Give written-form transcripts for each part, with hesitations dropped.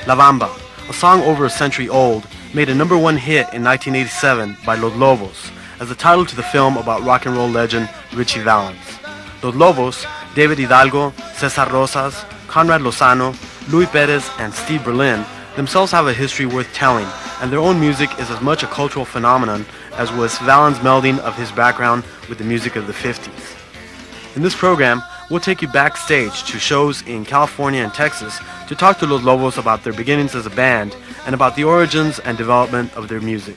La Bamba, a song over a century old, made a #1 hit in 1987 by Los Lobos as the title to the film about rock and roll legend Richie Valens. Los Lobos, David Hidalgo, Cesar Rosas, Conrad Lozano, Louie Perez, and Steve Berlin themselves have a history worth telling, and their own music is as much a cultural phenomenon as was Valens' melding of his background with the music of the 50s. In this program, we'll take you backstage to shows in California and Texas to talk to Los Lobos about their beginnings as a band and about the origins and development of their music.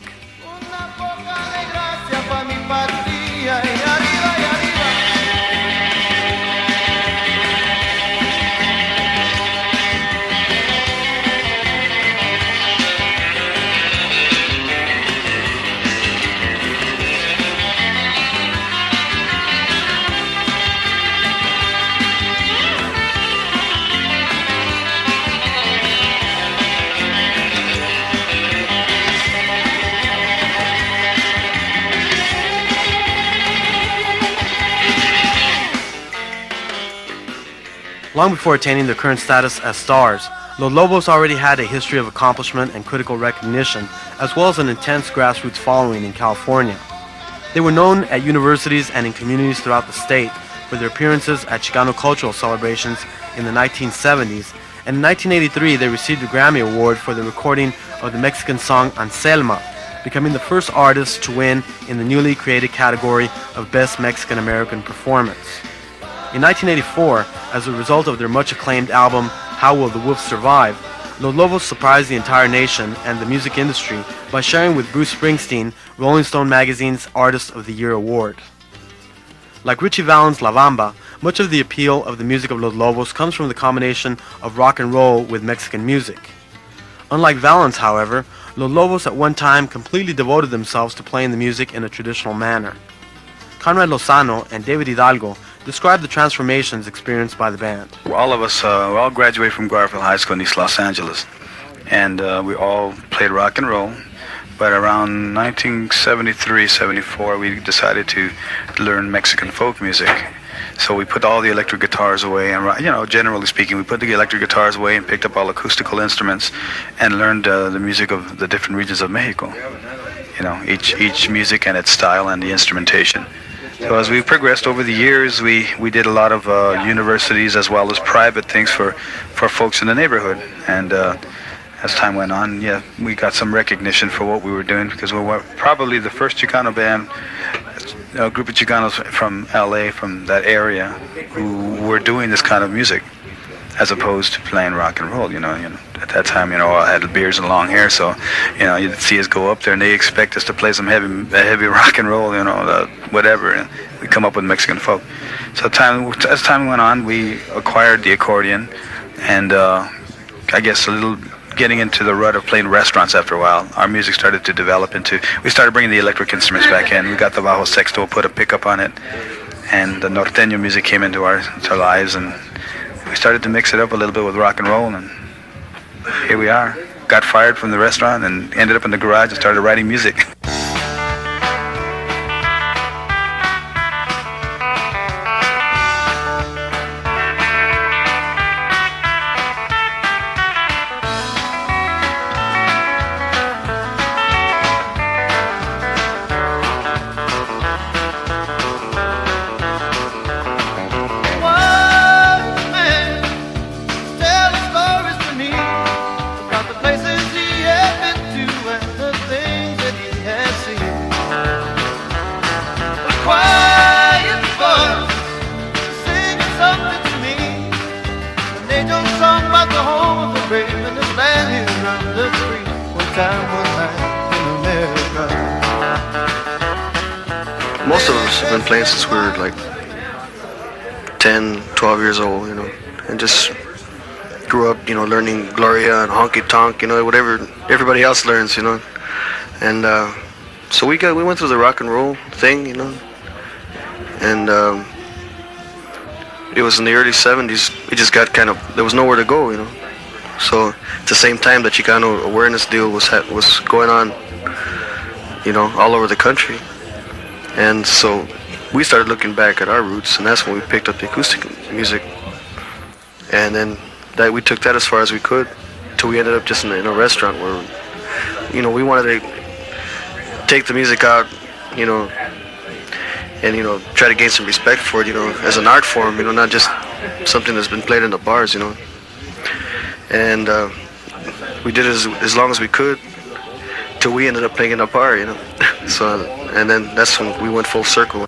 Long before attaining their current status as stars, Los Lobos already had a history of accomplishment and critical recognition, as well as an intense grassroots following in California. They were known at universities and in communities throughout the state for their appearances at Chicano cultural celebrations in the 1970s, and in 1983 they received a Grammy Award for the recording of the Mexican song Anselma, becoming the first artist to win in the newly created category of Best Mexican American Performance. In 1984, as a result of their much-acclaimed album How Will the Wolf Survive, Los Lobos surprised the entire nation and the music industry by sharing with Bruce Springsteen Rolling Stone magazine's Artist of the Year award. Like Richie Valens' La Bamba, much of the appeal of the music of Los Lobos comes from the combination of rock and roll with Mexican music. Unlike Valens, however, Los Lobos at one time completely devoted themselves to playing the music in a traditional manner. Conrad Lozano and David Hidalgo describe the transformations experienced by the band. All of us, we all graduated from Garfield High School in East Los Angeles, and we all played rock and roll. But around 1973-74, we decided to learn Mexican folk music. So we put all the electric guitars away, and generally speaking, we put the electric guitars away and picked up all acoustical instruments and learned the music of the different regions of Mexico. Each music and its style and the instrumentation. So as we progressed over the years, we did a lot of universities as well as private things for folks in the neighborhood. And as time went on, we got some recognition for what we were doing, because we were probably the first Chicano band, a group of Chicanos from LA, from that area, who were doing this kind of music, as opposed to playing rock and roll. At that time, I had beards and long hair, so you'd see us go up there and they expect us to play some heavy rock and roll, whatever. And we come up with Mexican folk. So as time went on, we acquired the accordion, and I guess a little getting into the rut of playing restaurants after a while, our music started to develop we started bringing the electric instruments back in. We got the bajo sexto, put a pickup on it, and the norteño music came into our lives, and we started to mix it up a little bit with rock and roll, and here we are. Got fired from the restaurant and ended up in the garage and started writing music. Most of us have been playing since we were like 10, 12 years old, and just grew up, learning Gloria and Honky Tonk, whatever everybody else learns, and so we went through the rock and roll thing, and it was in the early 70s. We just got there was nowhere to go, So at the same time, the Chicano awareness deal was going on, all over the country. And so we started looking back at our roots, and that's when we picked up the acoustic music. And then we took that as far as we could. till we ended up just in a restaurant where, you know, we wanted to take the music out, you know, and, you know, try to gain some respect for it, you know, as an art form, you know, not just something that's been played in the bars, you know. And we did it as long as we could till we ended up playing in a bar, you know. So, and then that's when we went full circle.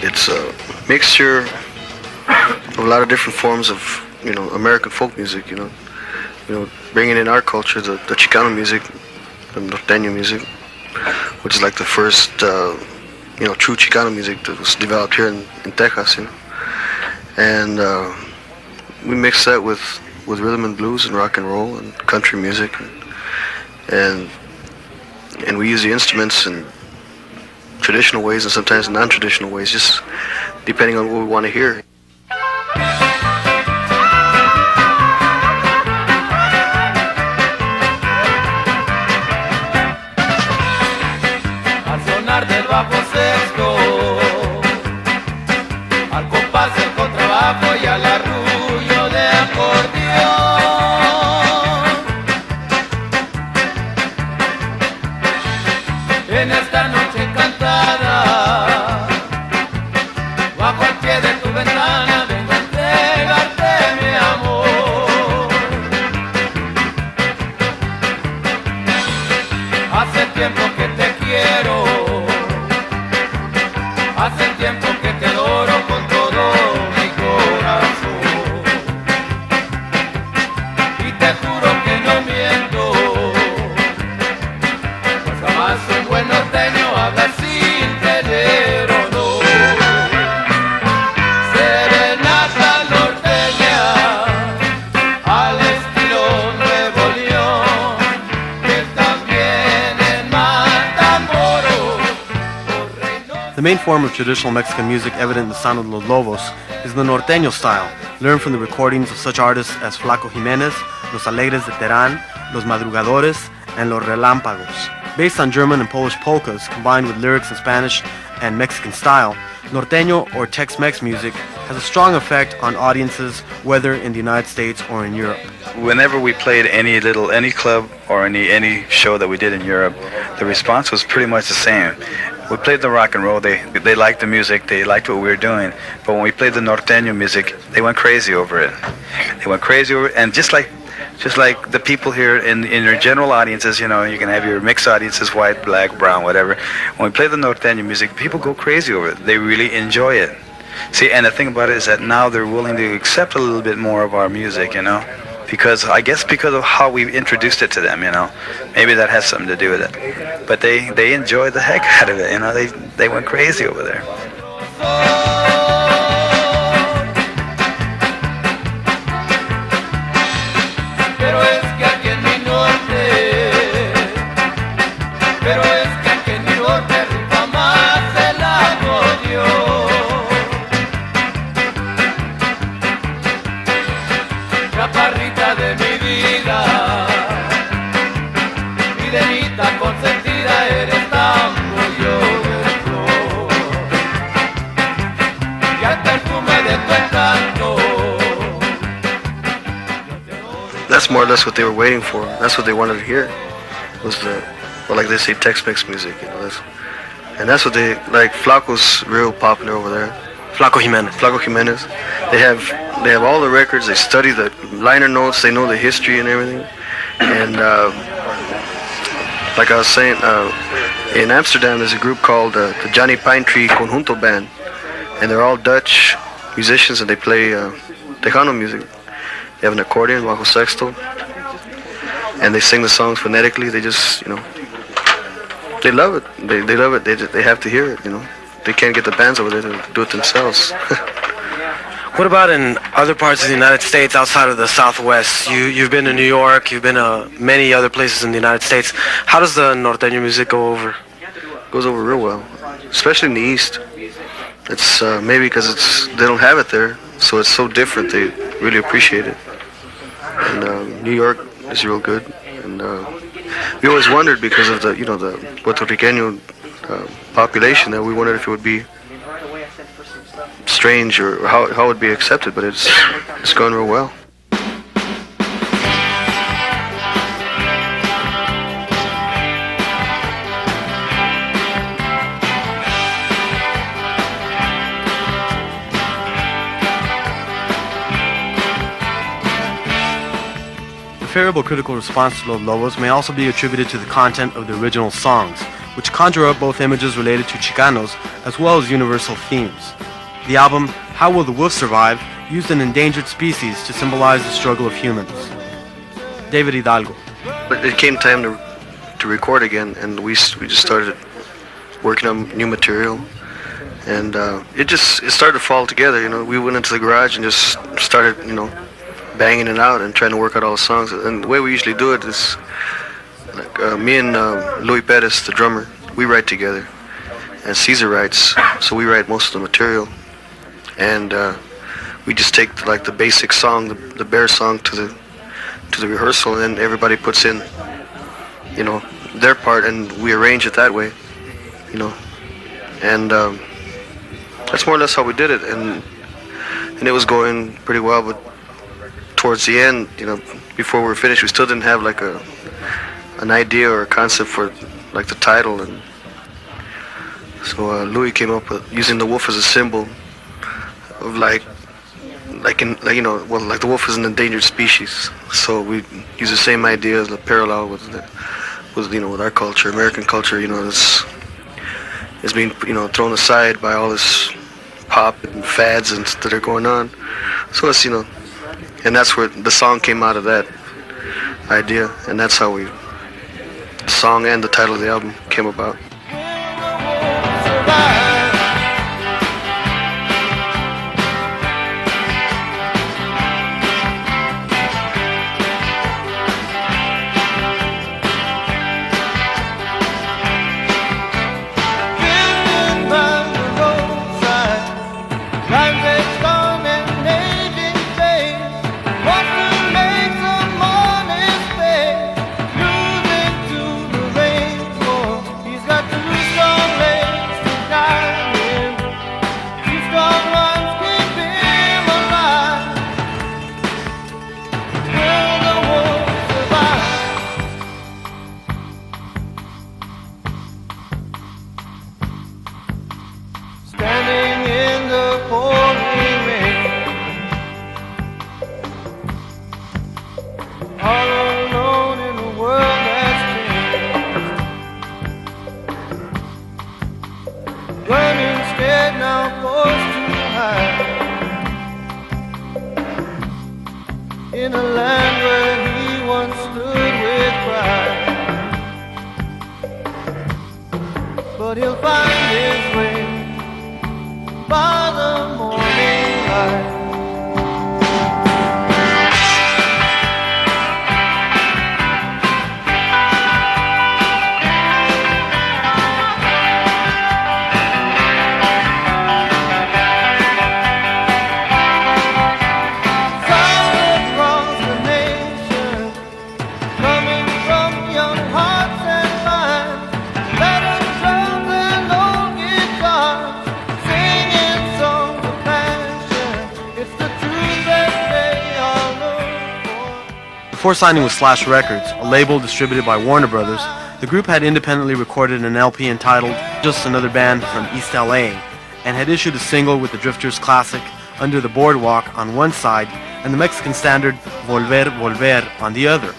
It's a mixture of a lot of different forms of, you know, American folk music, you know, bringing in our culture, the Chicano music, the norteño music, which is like the first, you know, true Chicano music that was developed here in Texas, you know. And we mix that with rhythm and blues and rock and roll and country music, and we use the instruments in traditional ways and sometimes non-traditional ways, just depending on what we want to hear. Al sonar del bajo sexto, al compás del contrabajo y al arrullo de acordeón, en esta noche cantada, bajo el pie de tu ventana, vengo a entregarte mi amor. Hace tiempo que te quiero, hace tiempo que te adoro con todo mi corazón, y te juro que no miento, pues jamás un buen norteño habla sin tener honor. Serenata norteña al estilo Nuevo León, que también en Matamoros. The main form of traditional Mexican music evident in the sound of Los Lobos is the norteño style, learned from the recordings of such artists as Flaco Jimenez, Los Alegres de Terán, Los Madrugadores, and Los Relámpagos. Based on German and Polish polkas, combined with lyrics in Spanish and Mexican style, norteño or Tex-Mex music has a strong effect on audiences, whether in the United States or in Europe. Whenever we played any club or any show that we did in Europe, the response was pretty much the same. We played the rock and roll, they liked the music, they liked what we were doing, but when we played the norteño music, they went crazy over it. They went crazy over it, and just like the people here in your general audiences, you know, you can have your mixed audiences, white, black, brown, whatever. When we play the norteño music, people go crazy over it. They really enjoy it. See, and the thing about it is that now they're willing to accept a little bit more of our music, you know, because of how we introduced it to them, you know. Maybe that has something to do with it. But they enjoy the heck out of it, you know. They went crazy over there. Pero es que aquí en mi norte rifa más el acordeón. Chaparrita de mi vida, Milenita con that's more or less what they were waiting for. That's what they wanted to hear. Was the, well, like they say, Tex-Mex music. You know, and that's what they like. Flaco's real popular over there. Flaco Jimenez. Flaco Jimenez. They have all the records. They study the liner notes. They know the history and everything. And like I was saying, in Amsterdam there's a group called the Johnny Pine Tree Conjunto Band, and they're all Dutch musicians, and they play Tejano music. They have an accordion, bajo sexto, and they sing the songs phonetically. They just, you know, they love it. They love it. They have to hear it. You know, they can't get the bands over there to do it themselves. What about in other parts of the United States outside of the Southwest? You've been to New York, you've been to many other places in the United States. How does the norteño music go over? It goes over real well, especially in the East. It's maybe because they don't have it there, so it's so different. They really appreciate it. And New York is real good. And we always wondered, because of the Puerto Rican population, that we wondered if it would be strange or how it would be accepted, but it's going real well. The favorable critical response to Los Lobos may also be attributed to the content of the original songs, which conjure up both images related to Chicanos as well as universal themes. The album, How Will the Wolf Survive, used an endangered species to symbolize the struggle of humans. David Hidalgo. But it came time to record again, and we just started working on new material, and it started to fall together. You know, we went into the garage and just started, banging it out and trying to work out all the songs. And the way we usually do it is, like me and Louie Perez, the drummer, we write together, and Caesar writes, so we write most of the material. And we just take the basic song, the bare song, to the rehearsal, and then everybody puts in, their part, and we arrange it that way, And that's more or less how we did it, and it was going pretty well. But towards the end, before we were finished, we still didn't have like an idea or a concept for like the title, and so Louis came up with using the wolf as a symbol of like the wolf is an endangered species, so we use the same idea as a parallel with our culture, American culture. It's being thrown aside by all this pop and fads and that are going on. So it's and that's where the song came out of, that idea, and that's how the song and the title of the album came about. In a land where he once stood with pride, but he'll find his way by the morning light. So Before signing with Slash Records, a label distributed by Warner Brothers, the group had independently recorded an LP entitled Just Another Band from East LA, and had issued a single with the Drifters' classic Under the Boardwalk on one side and the Mexican standard Volver, Volver on the other.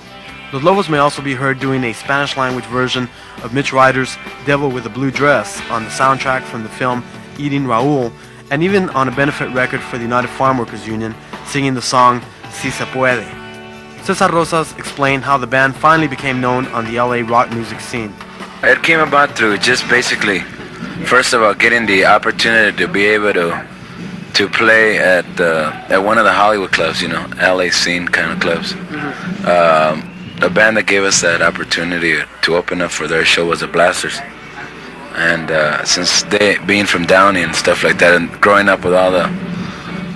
Los Lobos may also be heard doing a Spanish-language version of Mitch Ryder's Devil with a Blue Dress on the soundtrack from the film Eating Raoul, and even on a benefit record for the United Farm Workers Union, singing the song Si Se Puede. Cesar Rosas explained how the band finally became known on the LA rock music scene. It came about through just basically, first of all, getting the opportunity to be able to play at one of the Hollywood clubs, LA scene kind of clubs. The band that gave us that opportunity to open up for their show was the Blasters. And since they being from Downey and stuff like that, and growing up with all the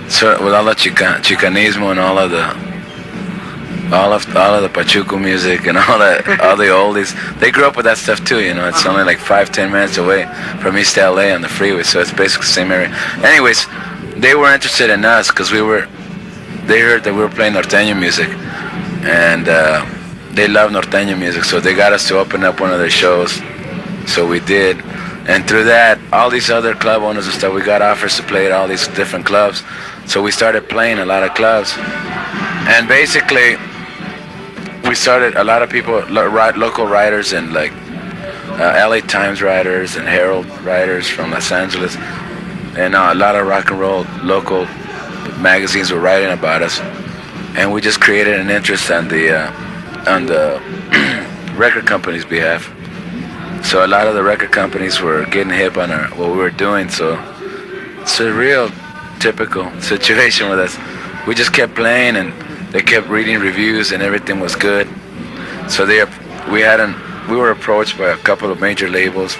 chicanismo and all of the Pachuco music and all the oldies, they grew up with that stuff too. It's only like 5-10 minutes away from East LA on the freeway, so it's basically the same area. Anyways, they were interested in us because they heard that we were playing norteño music, and they love norteño music, so they got us to open up one of their shows. So we did, and through that, all these other club owners and stuff, we got offers to play at all these different clubs. So we started playing a lot of clubs, and basically, we started a lot of people, local writers and like LA Times writers and Herald writers from Los Angeles, and a lot of rock and roll local magazines were writing about us, and we just created an interest on the record company's behalf. So a lot of the record companies were getting hip on what we were doing. So it's a real typical situation with us. We just kept playing, and they kept reading reviews, and everything was good. So we were approached by a couple of major labels.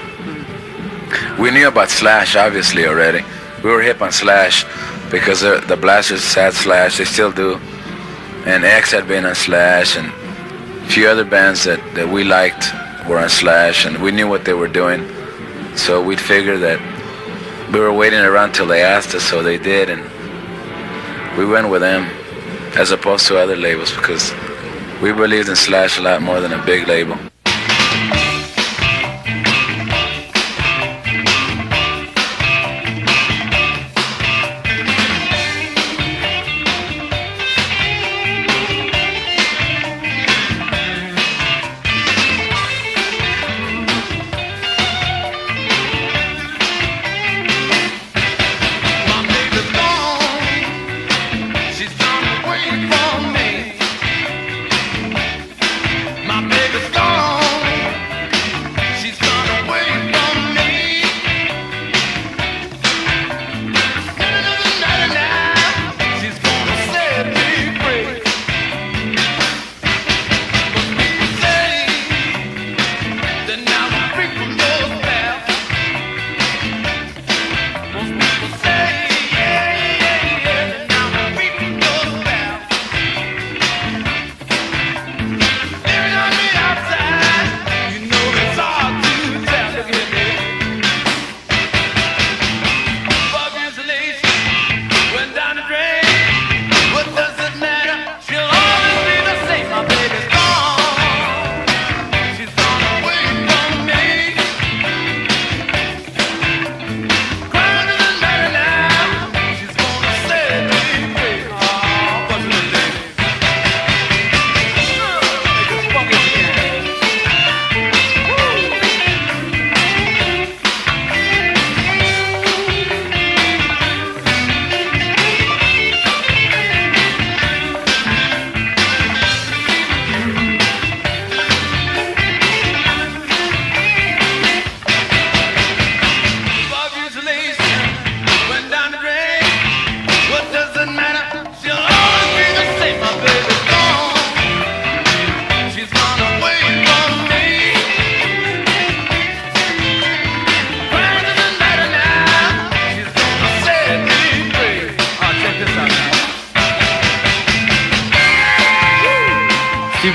We knew about Slash obviously already. We were hip on Slash because the Blasters had Slash, they still do, and X had been on Slash, and a few other bands that we liked were on Slash, and we knew what they were doing. So we figured that we were waiting around till they asked us, so they did, and we went with them as opposed to other labels because we believed in Slash a lot more than a big label.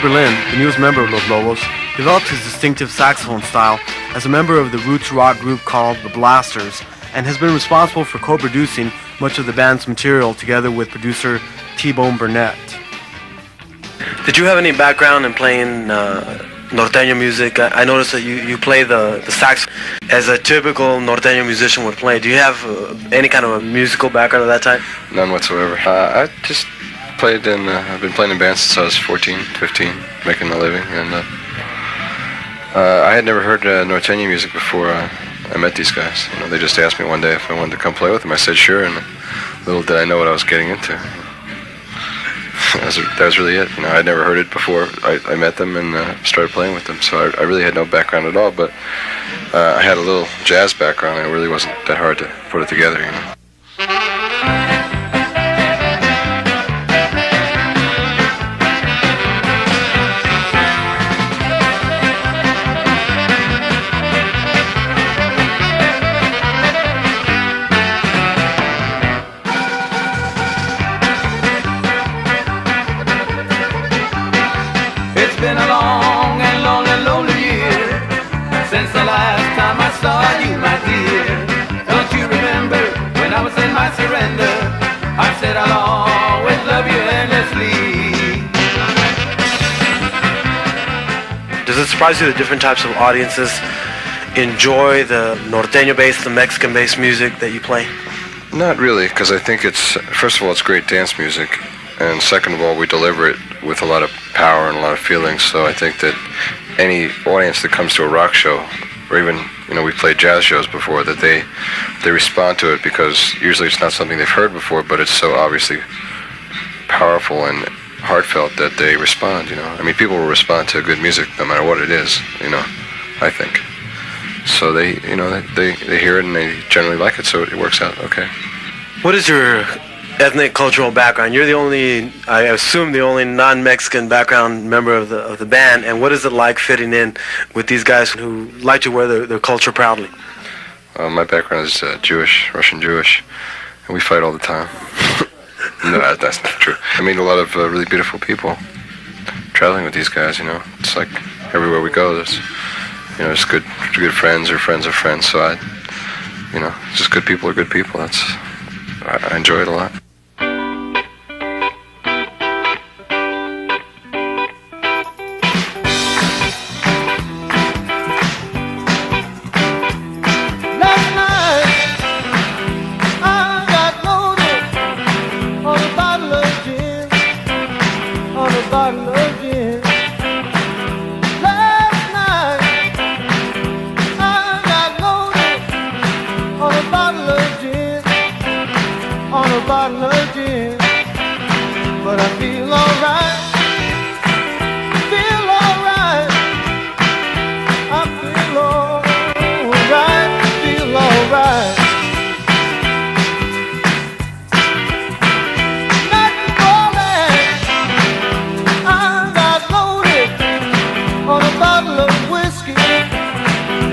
Berlin, the newest member of Los Lobos, developed his distinctive saxophone style as a member of the roots rock group called the Blasters, and has been responsible for co-producing much of the band's material together with producer T-Bone Burnett. Did you have any background in playing norteño music? I noticed that you play the sax as a typical norteño musician would play. Do you have any kind of a musical background of that type? None whatsoever. I just played in, I've been playing in bands since I was 14, 15, making a living, and I had never heard norteño music before I met these guys. You know, they just asked me one day if I wanted to come play with them. I said sure, and little did I know what I was getting into. That was really it. You know, I'd never heard it before. I met them and started playing with them, so I really had no background at all, but I had a little jazz background, and it really wasn't that hard to put it together, you know. Been a long and long and lonely year since the last time I saw you, my dear. Don't you remember when I was in my surrender? I said I'll always love you endlessly. Does it surprise you that different types of audiences enjoy the norteño-based, the Mexican-based music that you play? Not really, because I think it's, first of all, it's great dance music, and second of all, we deliver it with a lot of power and a lot of feelings. So I think that any audience that comes to a rock show, or even, you know, we played jazz shows before, that they respond to it because usually it's not something they've heard before, but it's so obviously powerful and heartfelt that they respond, you know. I mean, people will respond to good music no matter what it is, you know, I think. So they, you know, they hear it and they generally like it, so it works out okay. What is your ethnic cultural background? You're the only, I assume, the only non-Mexican background member of the band, and what is it like fitting in with these guys who like to wear their culture proudly? My background is Jewish, Russian Jewish, and we fight all the time. No, that's not true. I meet a lot of really beautiful people traveling with these guys, you know. It's like everywhere we go, there's, you know, it's good friends or friends of friends, so you know, just good people are good people. I enjoy it a lot.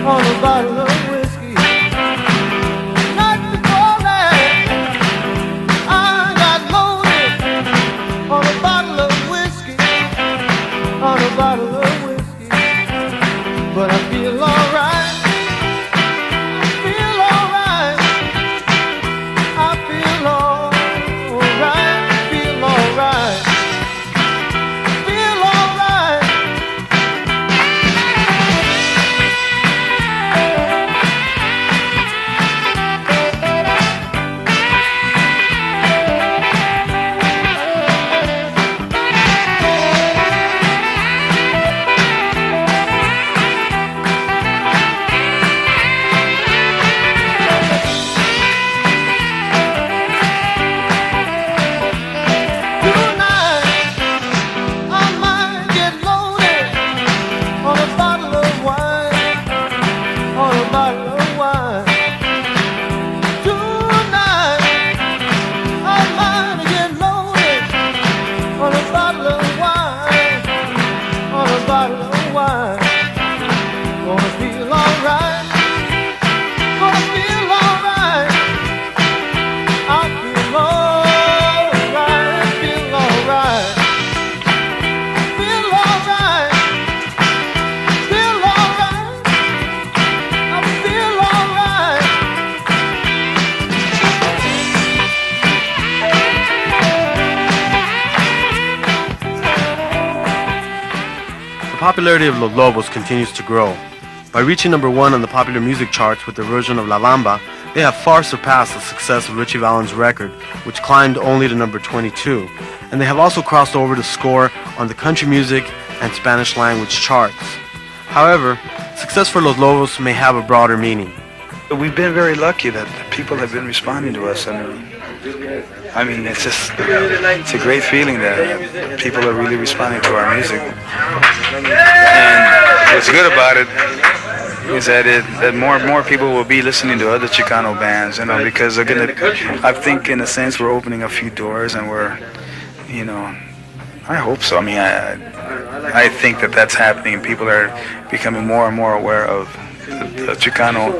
On a bottle of whiskey. popularity of Los Lobos continues to grow. By reaching number 1 on the popular music charts with their version of La Bamba, they have far surpassed the success of Richie Valens' record, which climbed only to number 22, and they have also crossed over to score on the country music and Spanish language charts. However, success for Los Lobos may have a broader meaning. We've been very lucky that people have been responding to us. I mean, it's a great feeling that people are really responding to our music. And what's good about it is that more and more people will be listening to other Chicano bands, because they're gonna. I think, in a sense, we're opening a few doors, and I hope so. I mean, I think that that's happening. People are becoming more and more aware of the Chicano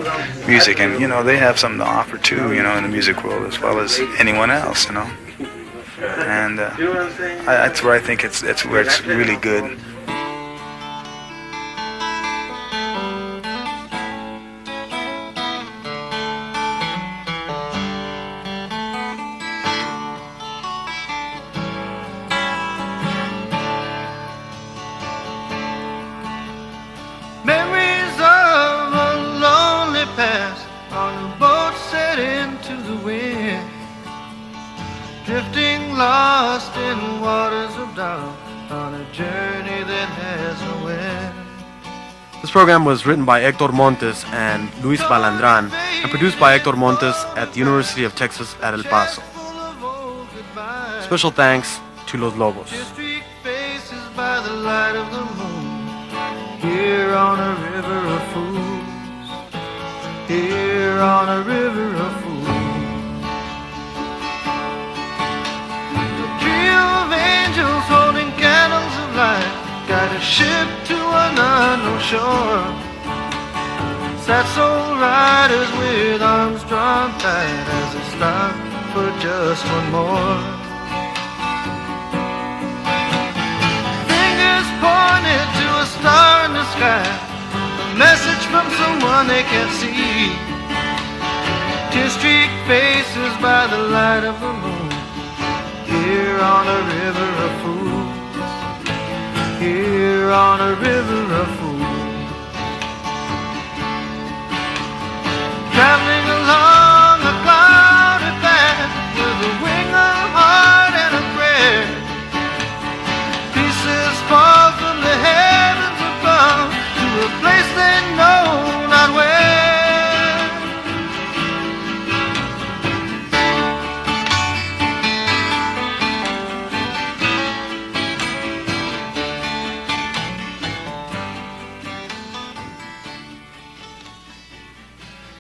music, and they have something to offer too, in the music world as well as anyone else, And that's where I think it's where it's really good. Drifting lost in waters of doubt on a journey that has no end. This program was written by Hector Montes and Louie Balandran and produced by Hector Montes at the University of Texas at El Paso. Special thanks to Los Lobos. Faces by the light of the moon, here on a river of fools, here on a river of fools. Holding candles of light, got a ship to an unknown shore. Sad soul riders with arms drawn tight as they stop for just one more. Fingers pointed to a star in the sky, a message from someone they can't see. Tear-streaked faces by the light of the moon, here on a river of fools, here on a river of fools.